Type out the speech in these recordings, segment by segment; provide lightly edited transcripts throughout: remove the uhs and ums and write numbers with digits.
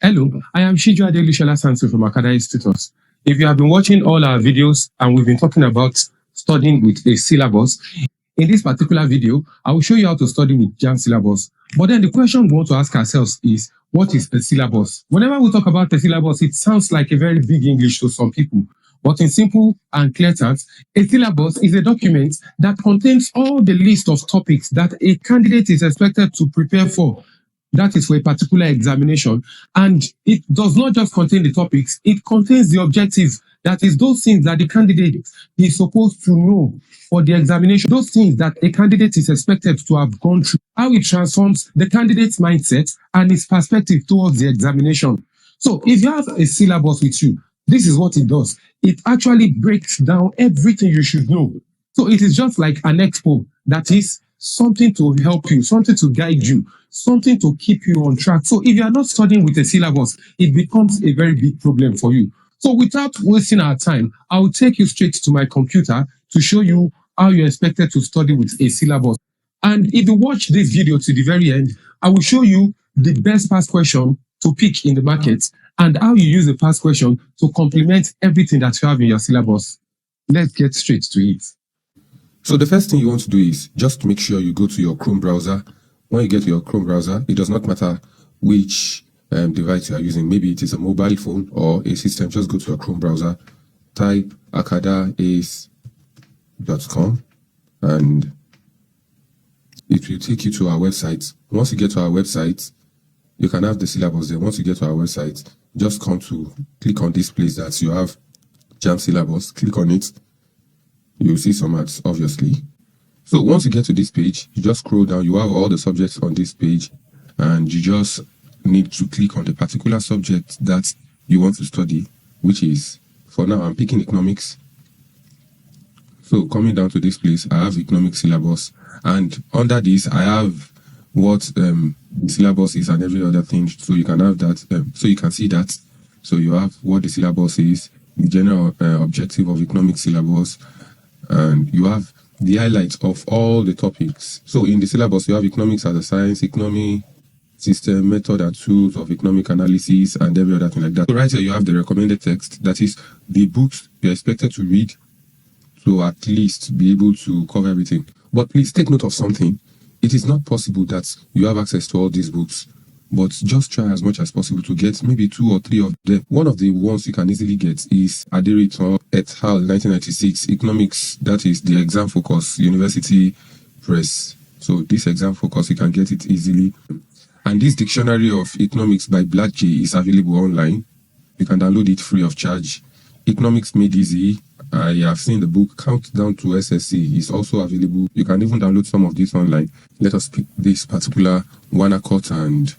Hello, I am Shiju Adelushola Sansu from Akada Institute. If you have been watching all our videos and we've been talking about studying with a syllabus, in this particular video, I will show you how to study with JAMB syllabus. But then the question we want to ask ourselves is, what is a syllabus? Whenever we talk about a syllabus, it sounds like a very big English to some people. But in simple and clear terms, a syllabus is a document that contains all the list of topics that a candidate is expected to prepare for. That is for a particular examination. And it does not just contain the topics, it contains the objectives. That is those things that the candidate is supposed to know for the examination, those things that a candidate is expected to have gone through, how it transforms the candidate's mindset and his perspective towards the examination. So if you have a syllabus with you, this is what it does. It actually breaks down everything you should know. So it is just like an expo, that is something to help you, something to guide you, something to keep you on track. So if you are not studying with a syllabus, it becomes a very big problem for you. So without wasting our time, I will take you straight to my computer to show you how you're expected to study with a syllabus. And if you watch this video to the very end, I will show you the best past question to pick in the market and how you use the past question to complement everything that you have in your syllabus. Let's get straight to it. So the first thing you want to do is just make sure you go to your Chrome browser. When you get to your Chrome browser, it does not matter which device you are using. Maybe it is a mobile phone or a system. Just go to your Chrome browser, type akadaace.com, and it will take you to our website. Once you get to our website, you can have the syllabus there. Once you get to our website, just click on this place that you have JAMB syllabus. Click on it. You'll see some ads, obviously. So once you get to this page, you just scroll down. You have all the subjects on this page, and you just need to click on the particular subject that you want to study, which is, for now, I'm picking economics. So coming down to this place, I have economic syllabus, and under this, I have what the syllabus is and every other thing. So you can have that. So you can see that. So you have what the syllabus is, the general objective of economic syllabus, and you have the highlights of all the topics. So in the syllabus, you have economics as a science, economy, system, method and tools of economic analysis, and every other thing like that. So right here, you have the recommended text. That is the books you're expected to read to at least be able to cover everything. But please take note of something. It is not possible that you have access to all these books, but just try as much as possible to get maybe 2 or 3 of them. One of the ones you can easily get is Aderito et al. 1996, Economics, that is the exam focus, University Press. So this exam focus, you can get it easily. And this Dictionary of Economics by Black J is available online. You can download it free of charge. Economics Made Easy, I have seen the book Countdown to SSC is also available. You can even download some of this online. Let us pick this particular one accord, and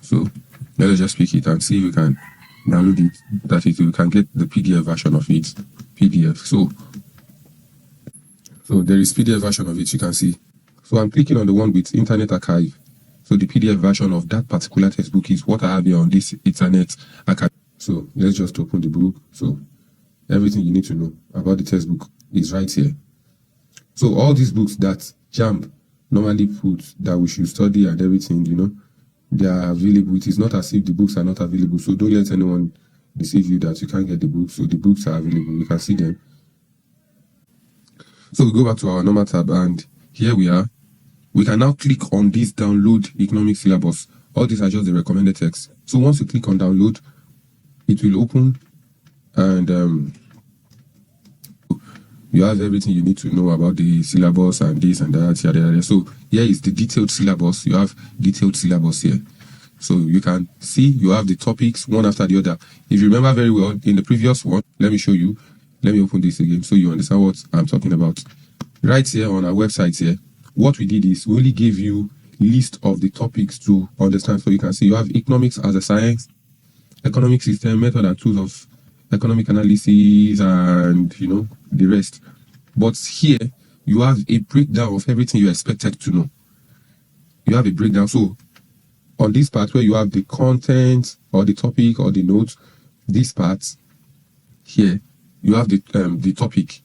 so let us just pick it and see if we can download it. That is, you can get the PDF version of it. PDF. So there is PDF version of it, you can see. So I'm clicking on the one with Internet Archive. So the PDF version of that particular textbook is what I have here on this Internet Archive. So let's just open the book. So everything you need to know about the textbook is right here. So all these books that JAMB normally puts that we should study and everything, they are available. It is not as if the books are not available. So don't let anyone deceive you that you can't get the books. So the books are available. You can see them. So we go back to our normal tab, and here we are. We can now click on this download economic syllabus. All these are just the recommended text. So once you click on download, it will open, and you have everything you need to know about the syllabus and this and that, yada, yada. So here is the detailed syllabus. You have detailed syllabus here. So you can see you have the topics one after the other. If you remember very well, in the previous one, let me show you. Let me open this again so you understand what I'm talking about. Right here on our website here, what we did is we only gave you list of the topics to understand. So you can see you have economics as a science, economic system, method and tools of economic analysis, and the rest. But here you have a breakdown of everything you're expected to know. You have a breakdown. So on this part where you have the content or the topic or the notes, this part here, you have the topic,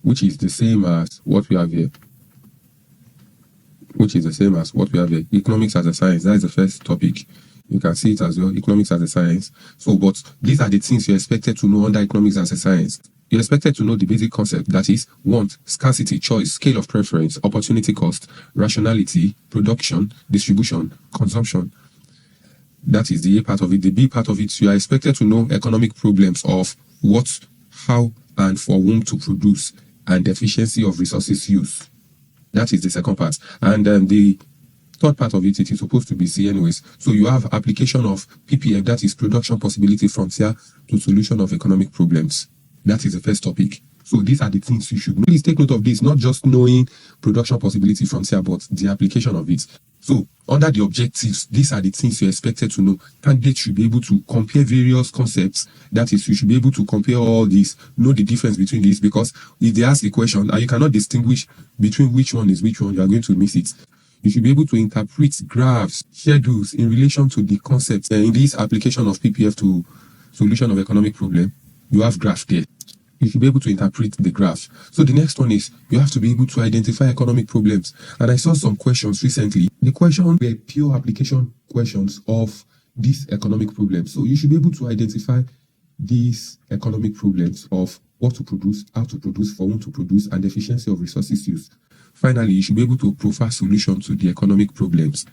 which is the same as what we have here. Economics as a science. That is the first topic. You can see it as well, economics as a science. So, but these are the things you're expected to know under economics as a science. You're expected to know the basic concept, that is want, scarcity, choice, scale of preference, opportunity cost, rationality, production, distribution, consumption. That is the A part of it. The B part of it, you are expected to know economic problems of what, how, and for whom to produce, and efficiency of resources use. That is the second part. And the third part of it is supposed to be C anyways. So you have application of PPF, that is production possibility frontier to solution of economic problems. That is the first topic. So these are the things you should know. Please take note of this, not just knowing production possibility frontier, but the application of it. So under the objectives, these are the things you're expected to know. Candidates should be able to compare various concepts. That is, you should be able to compare all these, know the difference between these, because if they ask a question and you cannot distinguish between which one is which one, you are going to miss it. You should be able to interpret graphs, schedules in relation to the concepts. In this application of PPF to solution of economic problem, you have graph there. You should be able to interpret the graph. So the next one is you have to be able to identify economic problems. And I saw some questions recently. The questions were pure application questions of these economic problems. So you should be able to identify these economic problems of what to produce, how to produce, for whom to produce, and the efficiency of resources used. Finally, you should be able to provide solutions to the economic problems.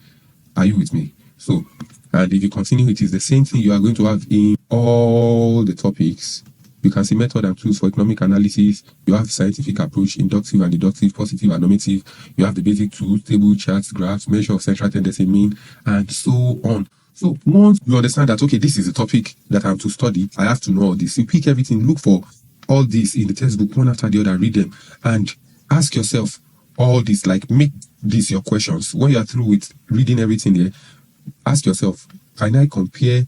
Are you with me? So, and if you continue, it is the same thing you are going to have in all the topics. You can see method and tools for economic analysis. You have scientific approach, inductive and deductive, positive and normative. You have the basic tools, table, charts, graphs, measure of central tendency mean, and so on. So once you understand that, okay, this is a topic that I'm to study, I have to know all this. You pick everything, look for all this in the textbook, one after the other, read them, and ask yourself all this, like make these your questions. When you are through with reading everything there, ask yourself, can I compare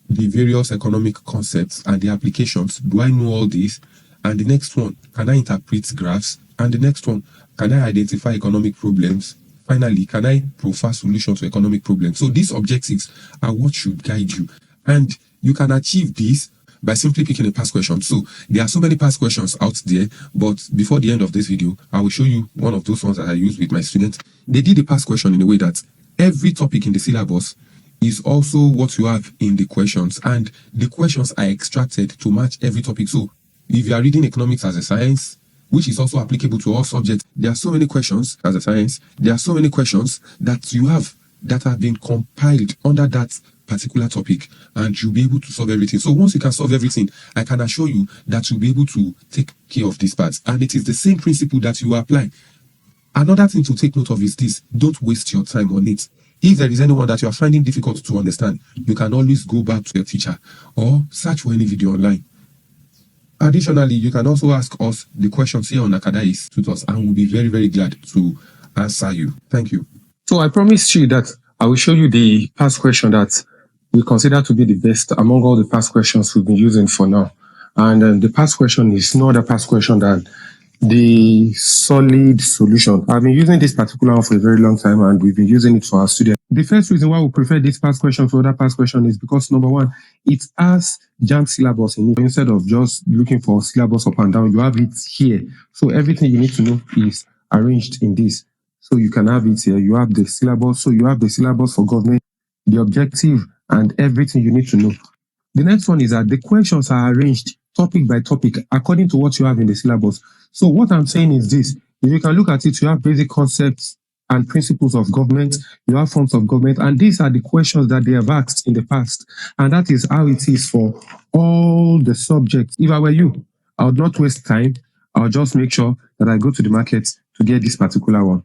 the various economic concepts and the applications? Do I know all this? And the next one, can I interpret graphs? And the next one, can I identify economic problems? Finally, can I provide solutions to economic problems? So these objectives are what should guide you. And you can achieve this by simply picking a past question. So there are so many past questions out there, but before the end of this video, I will show you one of those ones that I use with my students. They did the past question in a way that every topic in the syllabus is also what you have in the questions, and the questions are extracted to match every topic. So if you are reading economics as a science, which is also applicable to all subjects, there are so many questions as a science, there are so many questions that you have that have been compiled under that particular topic, and you'll be able to solve everything. So once you can solve everything, I can assure you that you'll be able to take care of these parts, and it is the same principle that you apply. Another thing to take note of is this: don't waste your time on it. If there is anyone that you are finding difficult to understand, you can always go back to your teacher or search for any video online. Additionally, you can also ask us the questions here on Academics Tutors, and we'll be very, very glad to answer you. Thank you. So I promised you that I will show you the past question that we consider to be the best among all the past questions we've been using for now. And the past question is no other past question than the solid solution. I've been using this particular one for a very long time, and we've been using it for our students. The first reason why we prefer this past question to other past question is because, number one, it has JAMB syllabus in it. Instead of just looking for syllabus up and down, you have it here. So everything you need to know is arranged in this. So you can have it here. You have the syllabus. So you have the syllabus for government, the objective, and everything you need to know. The next one is that the questions are arranged topic by topic according to what you have in the syllabus. So what I'm saying is this: if you can look at it, you have basic concepts and principles of government, you have forms of government, and these are the questions that they have asked in the past. And that is how it is for all the subjects. If I were you, I would not waste time. I'll just make sure that I go to the market to get this particular one.